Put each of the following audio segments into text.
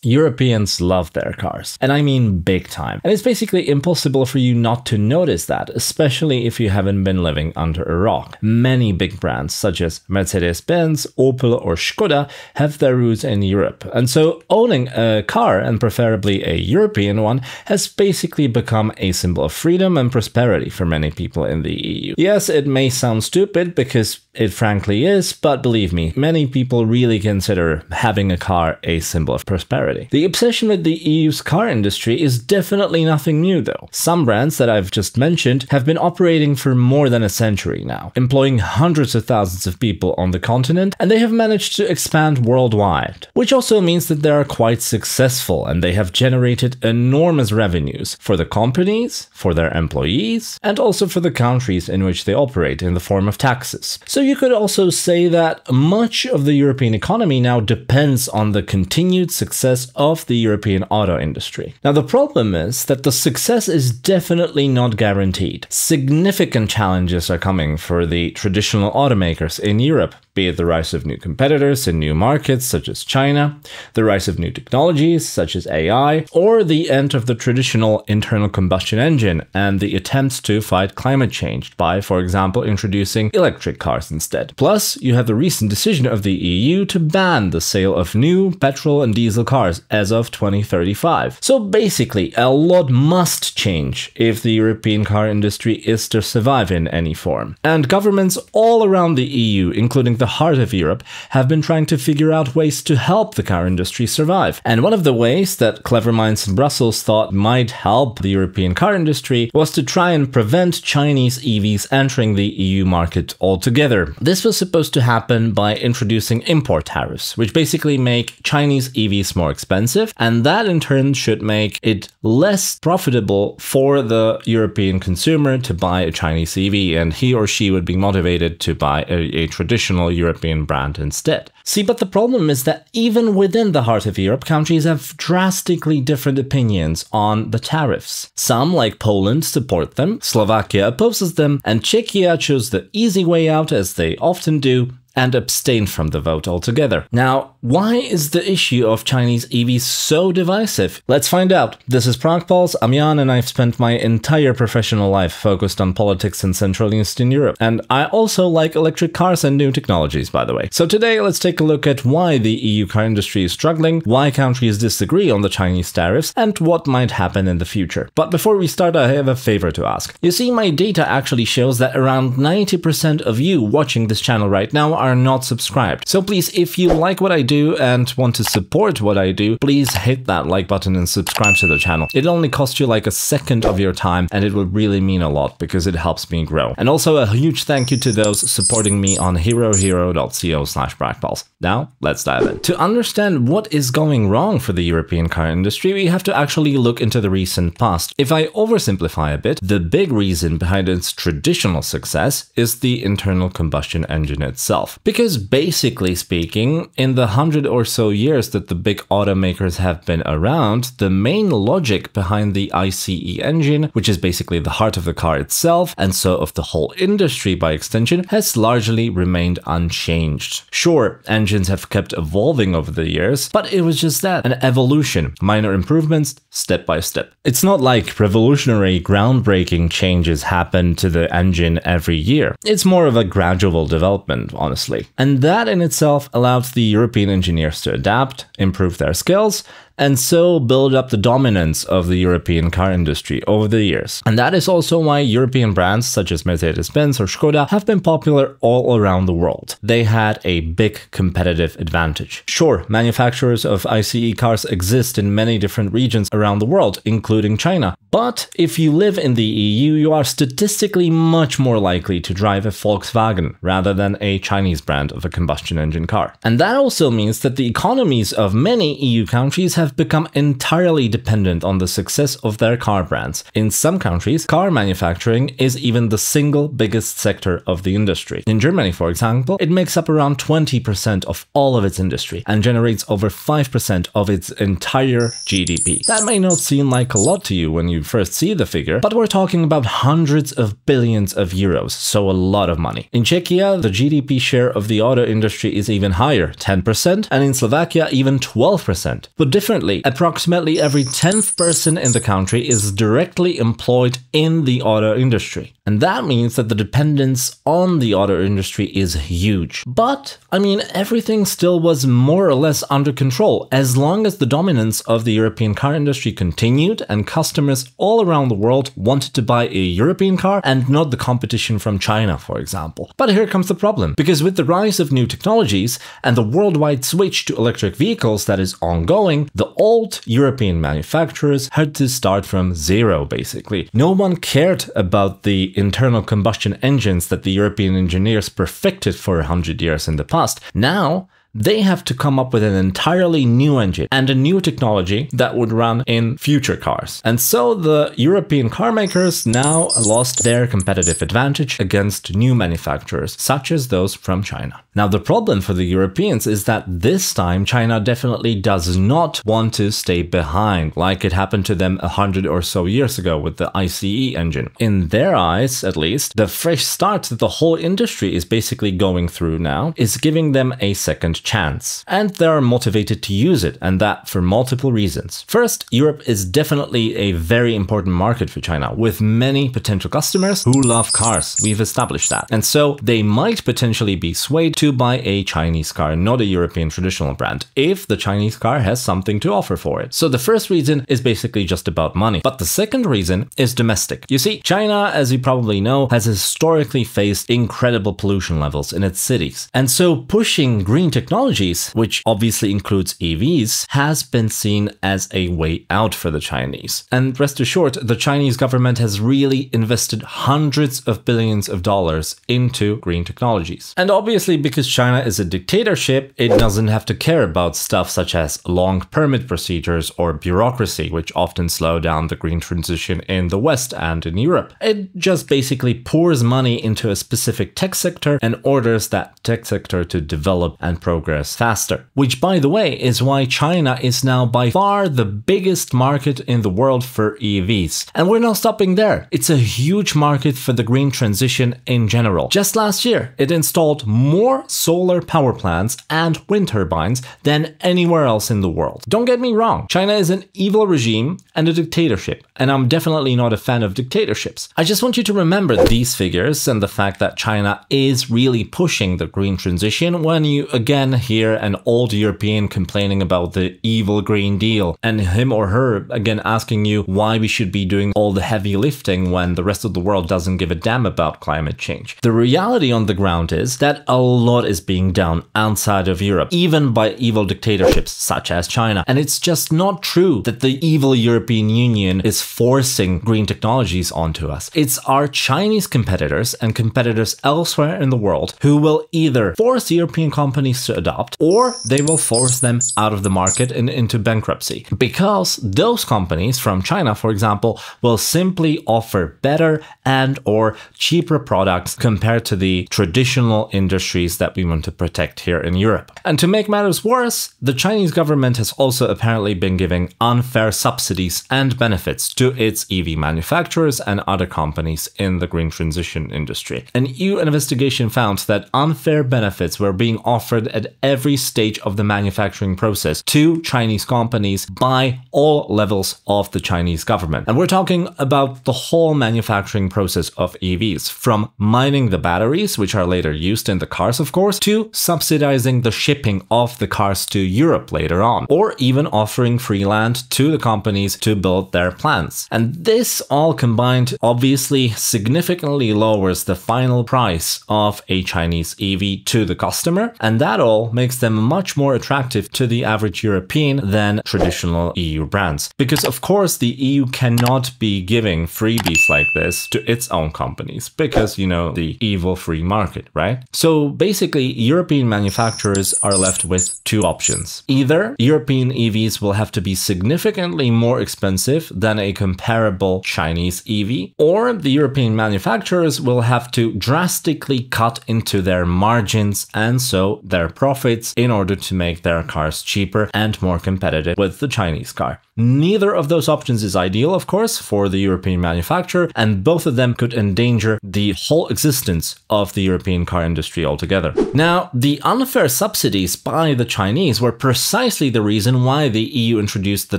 Europeans love their cars, and I mean big time. And it's basically impossible for you not to notice that, especially if you haven't been living under a rock. Many big brands such as Mercedes-Benz, Opel or Škoda have their roots in Europe. And so owning a car, and preferably a European one, has basically become a symbol of freedom and prosperity for many people in the EU. Yes, it may sound stupid because it frankly is, but believe me, many people really consider having a car a symbol of prosperity. The obsession with the EU's car industry is definitely nothing new though. Some brands that I've just mentioned have been operating for more than a century now, employing hundreds of thousands of people on the continent, and they have managed to expand worldwide. Which also means that they are quite successful and they have generated enormous revenues for the companies, for their employees, and also for the countries in which they operate in the form of taxes. So you could also say that much of the European economy now depends on the continued success of the European auto industry. Now the problem is that the success is definitely not guaranteed. Significant challenges are coming for the traditional automakers in Europe, be it the rise of new competitors in new markets such as China, the rise of new technologies such as AI, or the end of the traditional internal combustion engine and the attempts to fight climate change by, for example, introducing electric cars instead. Plus, you have the recent decision of the EU to ban the sale of new petrol and diesel cars as of 2035. So basically, a lot must change if the European car industry is to survive in any form. And governments all around the EU, including the heart of Europe, have been trying to figure out ways to help the car industry survive. And one of the ways that clever minds in Brussels thought might help the European car industry was to try and prevent Chinese EVs entering the EU market altogether. This was supposed to happen by introducing import tariffs, which basically make Chinese EVs more expensive, and that in turn should make it less profitable for the European consumer to buy a Chinese EV, and he or she would be motivated to buy a traditional European brand instead. See, but the problem is that even within the heart of Europe, countries have drastically different opinions on the tariffs. Some, like Poland, support them, Slovakia opposes them, and Czechia chose the easy way out, as they often do, and abstain from the vote altogether. Now, why is the issue of Chinese EVs so divisive? Let's find out. This is ProgPulse, I'm Jan, and I've spent my entire professional life focused on politics in Central and Eastern Europe. And I also like electric cars and new technologies, by the way. So today, let's take a look at why the EU car industry is struggling, why countries disagree on the Chinese tariffs, and what might happen in the future. But before we start, I have a favor to ask. You see, my data actually shows that around 90% of you watching this channel right now are not subscribed. So please, if you like what I do and want to support what I do, please hit that like button and subscribe to the channel. It only costs you like a second of your time, and it would really mean a lot because it helps me grow. And also a huge thank you to those supporting me on herohero.co/ProgPulse. Now, let's dive in. To understand what is going wrong for the European car industry, we have to actually look into the recent past. If I oversimplify a bit, the big reason behind its traditional success is the internal combustion engine itself. Because basically speaking, in the 100 or so years that the big automakers have been around, the main logic behind the ICE engine, which is basically the heart of the car itself, and so of the whole industry by extension, has largely remained unchanged. Sure, engines have kept evolving over the years, but it was just that, an evolution, minor improvements, step by step. It's not like revolutionary, groundbreaking changes happen to the engine every year. It's more of a gradual development, honestly. And that in itself allowed the European engineers to adapt, improve their skills, and so build up the dominance of the European car industry over the years. And that is also why European brands such as Mercedes-Benz or Škoda have been popular all around the world. They had a big competitive advantage. Sure, manufacturers of ICE cars exist in many different regions around the world, including China. But if you live in the EU, you are statistically much more likely to drive a Volkswagen rather than a Chinese brand of a combustion engine car. And that also means that the economies of many EU countries have become entirely dependent on the success of their car brands. In some countries, car manufacturing is even the single biggest sector of the industry. In Germany, for example, it makes up around 20% of all of its industry and generates over 5% of its entire GDP. That may not seem like a lot to you when you first see the figure, but we're talking about hundreds of billions of euros, so a lot of money. In Czechia, the GDP share of the auto industry is even higher, 10%, and in Slovakia, even 12%. Put differently, currently, approximately every 10th person in the country is directly employed in the auto industry. And that means that the dependence on the auto industry is huge. But, I mean, everything still was more or less under control as long as the dominance of the European car industry continued and customers all around the world wanted to buy a European car and not the competition from China, for example. But here comes the problem, because with the rise of new technologies and the worldwide switch to electric vehicles that is ongoing, the old European manufacturers had to start from zero, basically. No one cared about the internal combustion engines that the European engineers perfected for 100 years in the past. Now, they have to come up with an entirely new engine and a new technology that would run in future cars. And so the European car makers now lost their competitive advantage against new manufacturers, such as those from China. Now, the problem for the Europeans is that this time China definitely does not want to stay behind, like it happened to them 100 or so years ago with the ICE engine. In their eyes, at least, the fresh start that the whole industry is basically going through now is giving them a second chance. And they are motivated to use it, and that for multiple reasons. First, Europe is definitely a very important market for China, with many potential customers who love cars. We've established that. And so they might potentially be swayed to buy a Chinese car, not a European traditional brand, if the Chinese car has something to offer for it. So the first reason is basically just about money. But the second reason is domestic. You see, China, as you probably know, has historically faced incredible pollution levels in its cities. And so pushing green technologies, which obviously includes EVs, has been seen as a way out for the Chinese. And rest assured, the Chinese government has really invested hundreds of billions of dollars into green technologies. And obviously, because China is a dictatorship, it doesn't have to care about stuff such as long permit procedures or bureaucracy, which often slow down the green transition in the West and in Europe. It just basically pours money into a specific tech sector and orders that tech sector to develop and progress faster. Which, by the way, is why China is now by far the biggest market in the world for EVs. And we're not stopping there. It's a huge market for the green transition in general. Just last year, it installed more solar power plants and wind turbines than anywhere else in the world. Don't get me wrong, China is an evil regime and a dictatorship, and I'm definitely not a fan of dictatorships. I just want you to remember these figures and the fact that China is really pushing the green transition when you again hear an old European complaining about the evil Green Deal and him or her again asking you why we should be doing all the heavy lifting when the rest of the world doesn't give a damn about climate change. The reality on the ground is that a lot is being done outside of Europe, even by evil dictatorships such as China. And it's just not true that the evil European Union is forcing green technologies onto us. It's our Chinese competitors and competitors elsewhere in the world who will either force European companies to adopt, or they will force them out of the market and into bankruptcy. Because those companies from China, for example, will simply offer better and or cheaper products compared to the traditional industries that we want to protect here in Europe. And to make matters worse, the Chinese government has also apparently been giving unfair subsidies and benefits to its EV manufacturers and other companies in the green transition industry. An EU investigation found that unfair benefits were being offered at every stage of the manufacturing process to Chinese companies by all levels of the Chinese government. And we're talking about the whole manufacturing process of EVs, from mining the batteries, which are later used in the cars, of course, to subsidizing the shipping of the cars to Europe later on, or even offering free land to the companies to build their plants. And this all combined obviously significantly lowers the final price of a Chinese EV to the customer, and that all makes them much more attractive to the average European than traditional EU brands. Because of course the EU cannot be giving freebies like this to its own companies, because, you know, the evil free market, right? So basically European manufacturers are left with two options. Either European EVs will have to be significantly more expensive than a comparable Chinese EV, or the European manufacturers will have to drastically cut into their margins and so their profits in order to make their cars cheaper and more competitive with the Chinese car. Neither of those options is ideal, of course, for the European manufacturer, and both of them could endanger the whole existence of the European car industry altogether. together. Now, the unfair subsidies by the Chinese were precisely the reason why the EU introduced the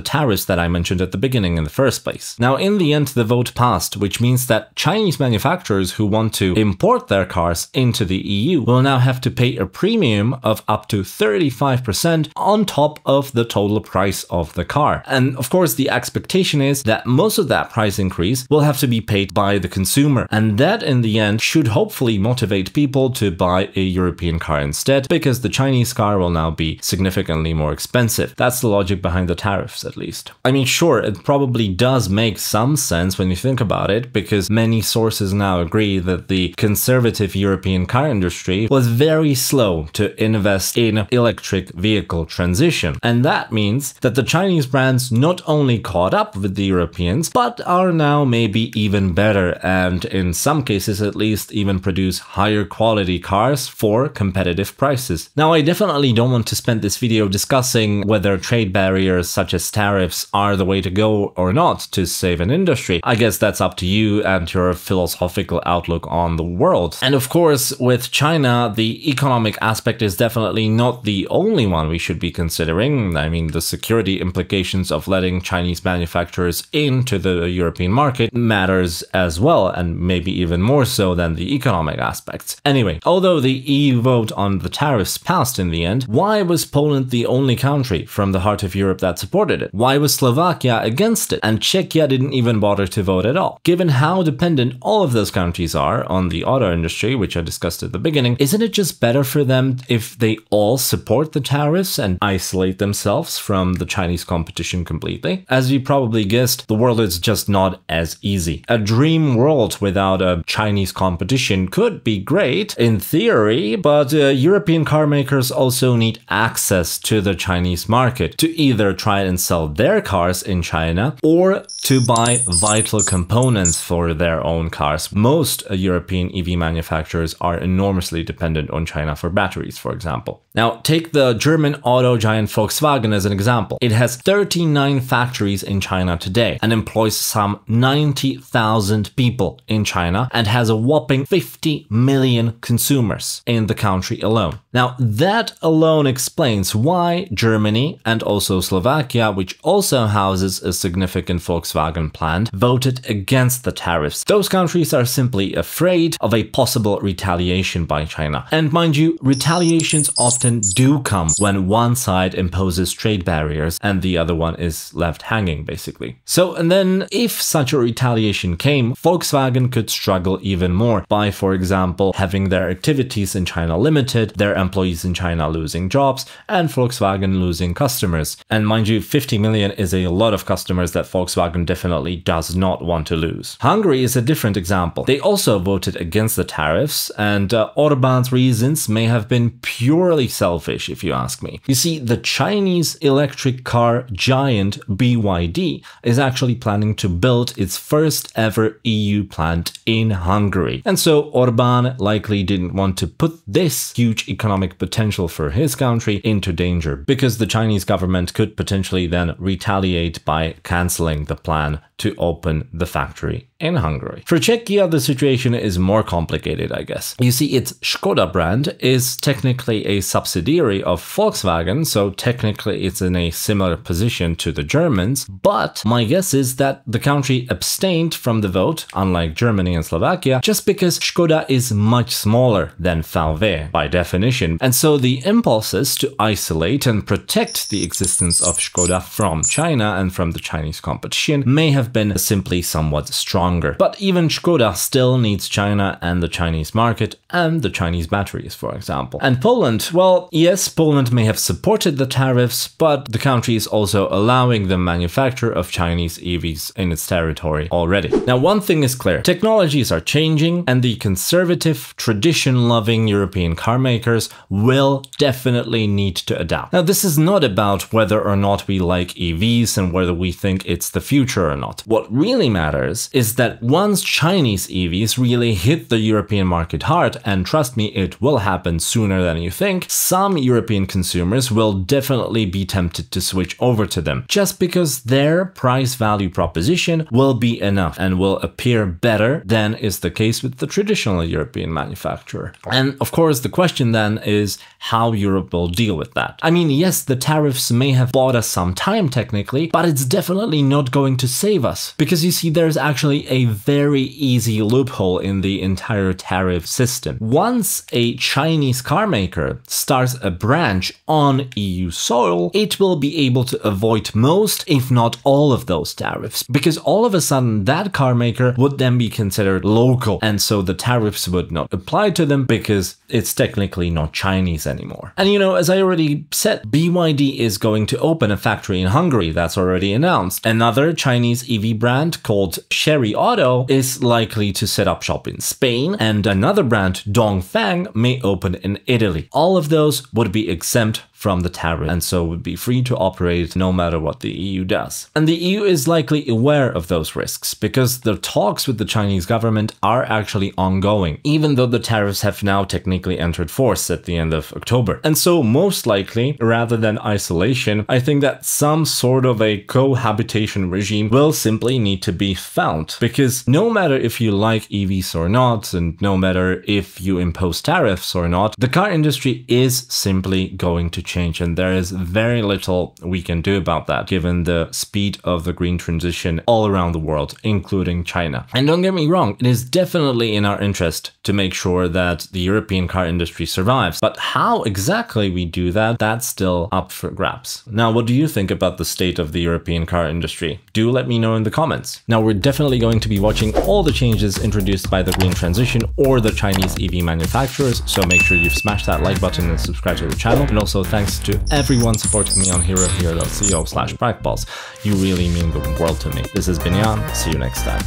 tariffs that I mentioned at the beginning in the first place. Now, in the end, the vote passed, which means that Chinese manufacturers who want to import their cars into the EU will now have to pay a premium of up to 35% on top of the total price of the car. And of course, the expectation is that most of that price increase will have to be paid by the consumer. And that in the end should hopefully motivate people to buy a European car instead, because the Chinese car will now be significantly more expensive. That's the logic behind the tariffs, at least. I mean, sure, it probably does make some sense when you think about it, because many sources now agree that the conservative European car industry was very slow to invest in electric vehicle transition. And that means that the Chinese brands not only caught up with the Europeans, but are now maybe even better, and in some cases at least even produce higher quality cars for competitive prices. Now, I definitely don't want to spend this video discussing whether trade barriers such as tariffs are the way to go or not to save an industry. I guess that's up to you and your philosophical outlook on the world. And of course, with China, the economic aspect is definitely not the only one we should be considering. I mean, the security implications of letting Chinese manufacturers into the European market matters as well, and maybe even more so than the economic aspects. Anyway, although the EU vote on the tariffs passed in the end, why was Poland the only country from the heart of Europe that supported it? Why was Slovakia against it? And Czechia didn't even bother to vote at all. Given how dependent all of those countries are on the auto industry, which I discussed at the beginning, isn't it just better for them if they all support the tariffs and isolate themselves from the Chinese competition completely? As you probably guessed, the world is just not as easy. A dream world without a Chinese competition could be great in theory, but European car makers also need access to the Chinese market to either try and sell their cars in China or to buy vital components for their own cars. Most European EV manufacturers are enormously dependent on China for batteries, for example. Now, take the German auto giant Volkswagen as an example. It has 39 factories in China today and employs some 90,000 people in China and has a whopping 50 million consumers in the country alone. Now, that alone explains why Germany and also Slovakia, which also houses a significant Volkswagen plant, voted against the tariffs. Those countries are simply afraid of a possible retaliation by China. And mind you, retaliations often do come when one side imposes trade barriers and the other one is left hanging, basically. So, and then if such a retaliation came, Volkswagen could struggle even more by, for example, having their activities in China limited, their employees in China losing jobs, and Volkswagen losing customers. And mind you, 50 million is a lot of customers that Volkswagen definitely does not want to lose. Hungary is a different example. They also voted against the tariffs, and Orbán's reasons may have been purely selfish, if you ask me. You see, the Chinese electric car giant BYD is actually planning to build its first ever EU plant in Hungary. And so Orbán likely didn't want to put this huge economic potential for his country into danger, because the Chinese government could potentially then retaliate by cancelling the plan to open the factory in Hungary. For Czechia, the situation is more complicated, I guess. You see, its Škoda brand is technically a subsidiary of Volkswagen, so technically it's in a similar position to the Germans, but my guess is that the country abstained from the vote, unlike Germany and Slovakia, just because Škoda is much smaller than VW by definition, and so the impulses to isolate and protect the existence of Škoda from China and from the Chinese competition may have been simply somewhat stronger. But even Škoda still needs China and the Chinese market and the Chinese batteries, for example. And Poland, well, yes, Poland may have supported the tariffs, but the country is also allowing the manufacture of Chinese EVs in its territory already. Now, one thing is clear, technologies are changing and the conservative, tradition-loving European car makers will definitely need to adapt. Now, this is not about whether or not we like EVs and whether we think it's the future or not. not. What really matters is that once Chinese EVs really hit the European market hard, and trust me, it will happen sooner than you think, some European consumers will definitely be tempted to switch over to them, just because their price-value proposition will be enough and will appear better than is the case with the traditional European manufacturer. And of course, the question then is how Europe will deal with that. I mean, yes, the tariffs may have bought us some time technically, but it's definitely not going to save us. Because you see, there's actually a very easy loophole in the entire tariff system. Once a Chinese car maker starts a branch on EU soil, it will be able to avoid most, if not all of those tariffs. Because all of a sudden that car maker would then be considered local, and so the tariffs would not apply to them because it's technically not Chinese anymore. And you know, as I already said, BYD is going to open a factory in Hungary. That's already announced. Another Chinese EV brand called Chery Auto is likely to set up shop in Spain, and another brand, Dongfeng, may open in Italy. All of those would be exempt from the tariff, and so would be free to operate no matter what the EU does. And the EU is likely aware of those risks, because the talks with the Chinese government are actually ongoing, even though the tariffs have now technically entered force at the end of October. And so most likely, rather than isolation, I think that some sort of a cohabitation regime will simply need to be found, because no matter if you like EVs or not, and no matter if you impose tariffs or not, the car industry is simply going to change, and there is very little we can do about that given the speed of the green transition all around the world, including China. And don't get me wrong, it is definitely in our interest to make sure that the European car industry survives, but how exactly we do that, that's still up for grabs. Now, what do you think about the state of the European car industry? Do let me know in the comments. Now, we're definitely going to be watching all the changes introduced by the green transition or the Chinese EV manufacturers, so make sure you've smashed that like button and subscribe to the channel. And also thanks to everyone supporting me on herohero.co/brackballs. You really mean the world to me. This has been Jan. See you next time.